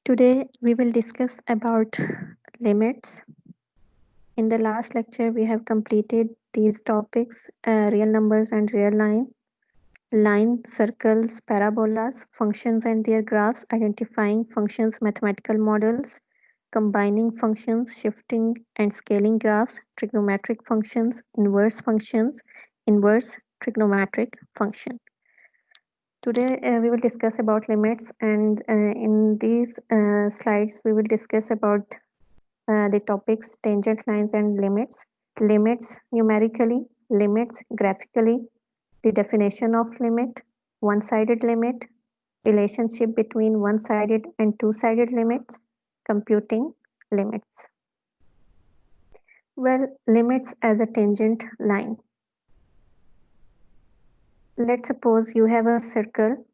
Today we will discuss about limits. In the last lecture we have completed these topics, real numbers and real line, circles, parabolas, functions and their graphs, identifying functions, mathematical models, combining functions, shifting and scaling graphs, trigonometric functions, inverse trigonometric function. Today we will discuss about limits, and in these slides we will discuss about the topics tangent lines and limits numerically, limits graphically, the definition of limit, one-sided limit, relationship between one-sided and two-sided limits, computing limits. Well, limits as a tangent line. Let's suppose you have a circle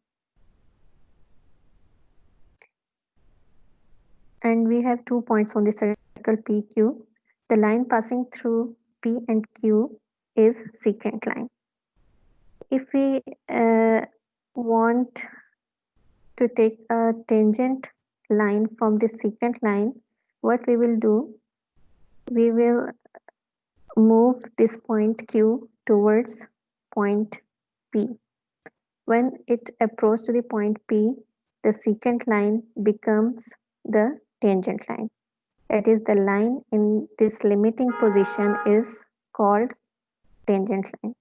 and we have 2 points on the circle PQ. The line passing through P and Q is secant line. If we want to take a tangent line from the secant line, what we will do, we will move this point Q towards point P. When it approaches to the point P, the secant line becomes the tangent line. That is, the line in this limiting position is called tangent line.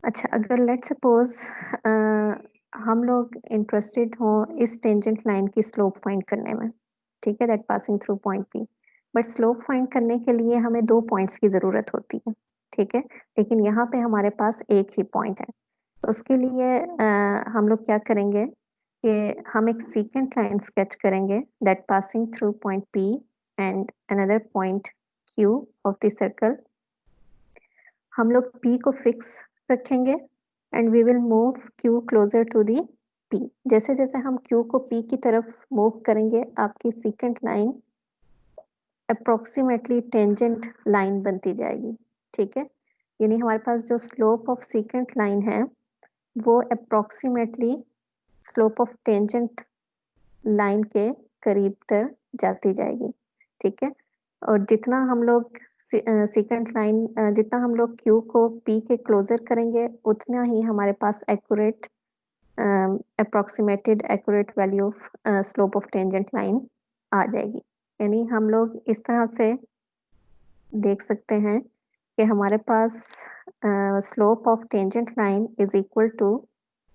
अच्छा, अगर let's suppose हम लोग interested हो इस tangent line की slope find करने में, ठीक है, that passing through point P, but slope find करने के लिए हमें 2 पॉइंट्स की ज़रूरत होती है, ठीक है, लेकिन यहाँ पे हमारे पास एक ही पॉइंट है। तो उसके लिए हम लोग क्या करेंगे कि हम एक सीकेंट लाइन स्केच करेंगे that passing through point P and another point Q of the circle. हम लोग पी को फिक्स रखेंगे and we will move Q closer to the P. जैसे जैसे हम क्यू को पी की तरफ मूव करेंगे, आपकी secant line approximately tangent line बनती जाएगी, ठीक है, यानी हमारे पास जो स्लोप ऑफ सीकेंट लाइन है वो approximately slope of tangent line के करीब तक जाती जाएगी, ठीक है। और जितना हम लोग सेकंड लाइन जितना हम लोग क्यू को पी के क्लोजर करेंगे, उतना ही हमारे पास accurate approximated accurate value of slope of tangent line आ जाएगी। यानी हम लोग इस तरह से देख सकते हैं कि हमारे पास slope of tangent line is equal to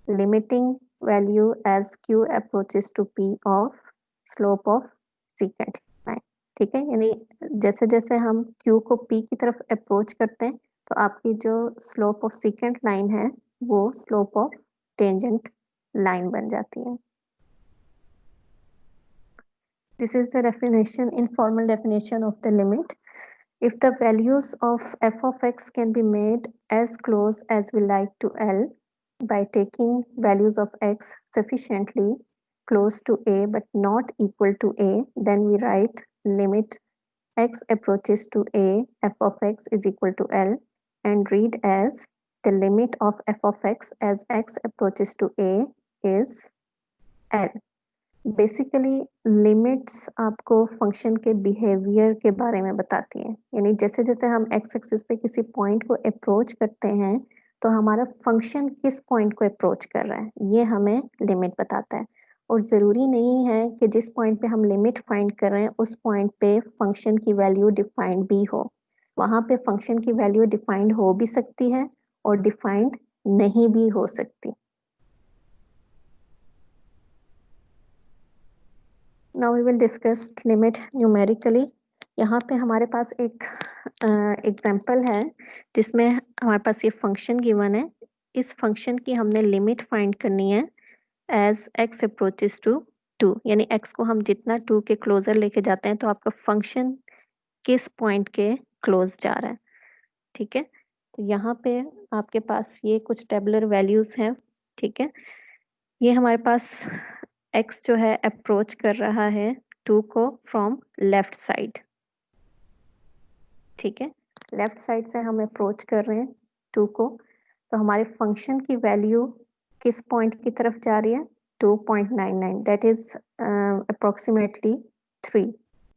limiting value as Q approaches to P of slope of secant line, ठीक है। यानी जैसे जैसे हम क्यू को पी की तरफ अप्रोच करते हैं, तो आपकी जो स्लोप ऑफ सेकंड लाइन है वो स्लोप ऑफ टेंजेंट लाइन बन जाती है। This is the definition, informal definition of the limit. If the values of f of x can be made as close as we like to L by taking values of x sufficiently close to a but not equal to a, then we write limit x approaches to a f of x is equal to L and read as the limit of f of x as x approaches to a is L. Basically limits आपको function के behaviour के बारे में बताती है, यानी जैसे जैसे हम एक्स एक्सिस पे किसी पॉइंट को अप्रोच करते हैं तो हमारा फंक्शन किस पॉइंट को अप्रोच कर रहा है ये हमें लिमिट बताता है। और ज़रूरी नहीं है कि जिस पॉइंट पे हम लिमिट फाइंड कर रहे हैं उस पॉइंट पे फंक्शन की वैल्यू डिफाइंड भी हो, वहाँ पे फंक्शन की वैल्यू डिफाइंड हो भी सकती है और डिफाइंड नहीं भी हो सकती। Now we will discuss limit numerically. यहाँ पे हमारे पास एक एग्जाम्पल है जिसमें हमारे पास ये फंक्शन गिवन है। इस फंक्शन की हमने लिमिट फाइंड करनी है एज x अप्रोचेस टू 2, यानी x को हम जितना 2 के क्लोजर लेके जाते हैं तो आपका फंक्शन किस पॉइंट के क्लोज जा रहा है, ठीक है। तो यहाँ पे आपके पास ये कुछ टेबुलर वैल्यूज हैं, ठीक है। ये हमारे पास x जो है अप्रोच कर रहा है 2 को फ्रॉम लेफ्ट साइड, ठीक है, लेफ्ट साइड से हम अप्रोच कर रहे हैं 2 को, तो हमारे फंक्शन की वैल्यू किस पॉइंट की तरफ जा रही है, 2.99, that is approximately 3.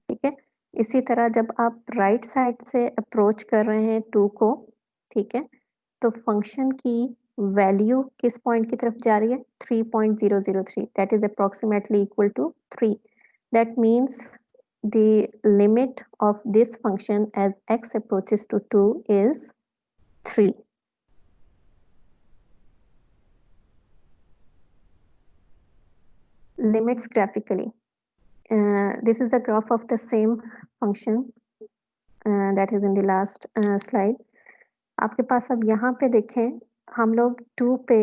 ठीक है, इसी तरह जब आप राइट साइड से अप्रोच कर रहे हैं 2 को, ठीक है, तो फंक्शन की वैल्यू किस पॉइंट की तरफ जा रही है? 3.003, that is approximately equal to 3. That means the limit of this function as x approaches to 2 is 3. Limits graphically. This is the graph of the same function that is in the last slide. आपके पास अब यहाँ पे देखें, हम लोग 2 पे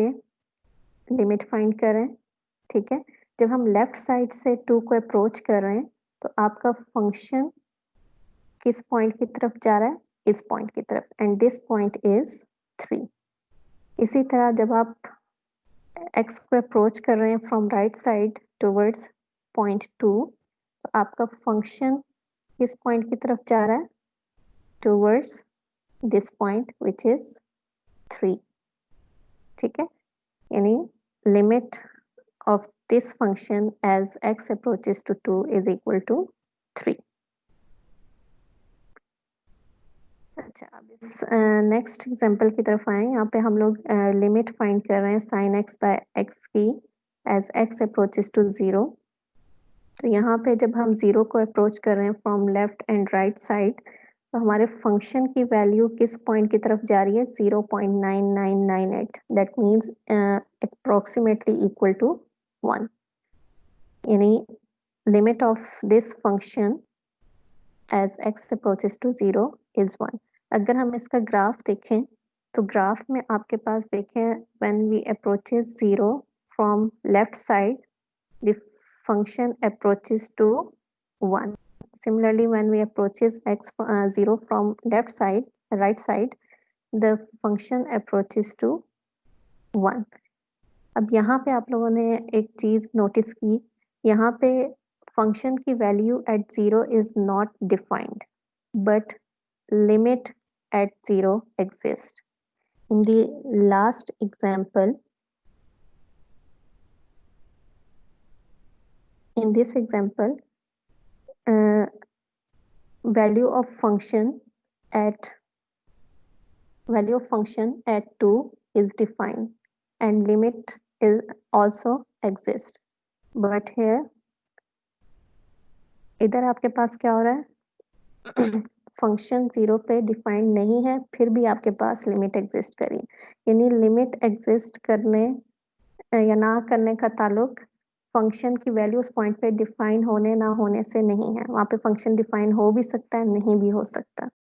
limit find कर रहे हैं, ठीक है। जब हम लेफ्ट साइड से 2 को अप्रोच कर रहे हैं, तो आपका फंक्शन किस पॉइंट की तरफ जा रहा है? इस पॉइंट की तरफ, एंड दिस पॉइंट इज 3. इसी तरह जब आप x को अप्रोच कर रहे हैं from right side towards point 2, तो आपका फंक्शन किस पॉइंट की तरफ जा रहा है? Towards this point which is 3. ठीक है, यानी limit of this function as x approaches to 2 is equal to 3. अच्छा, अब इस नेक्स्ट एग्जांपल की तरफ आए। यहाँ पे हम लोग लिमिट फाइंड कर रहे हैं sin x by x की as x approaches to 0. तो यहाँ पे जब हम 0 को अप्रोच कर रहे हैं from left and right side, तो हमारे फंक्शन की वैल्यू किस पॉइंट की तरफ जा रही है? 0.9998. That means approximately equal to 1. यानी limit of this function as x approaches to 0 is 1. अगर हम इसका ग्राफ देखें, तो ग्राफ में आपके पास देखें when we approaches 0 from left side, the function approaches to 1. Similarly, when we approaches 0 from left side, right side, the function approaches to 1. अब यहाँ पे आप लोगों ने एक चीज नोटिस की, यहाँ पे function की value at 0 is not defined, but limit at 0 exists. In the last example, in this example, value of function at 2 is defined and limit is also exists. But here इधर आपके पास क्या हो रहा है? फंक्शन 0 पे defined नहीं है, फिर भी आपके पास लिमिट एग्जिस्ट करी, यानी लिमिट एग्जिस्ट करने या ना करने का ताल्लुक फंक्शन की वैल्यू उस पॉइंट पे डिफाइन होने ना होने से नहीं है। वहाँ पे फंक्शन डिफाइन हो भी सकता है, नहीं भी हो सकता।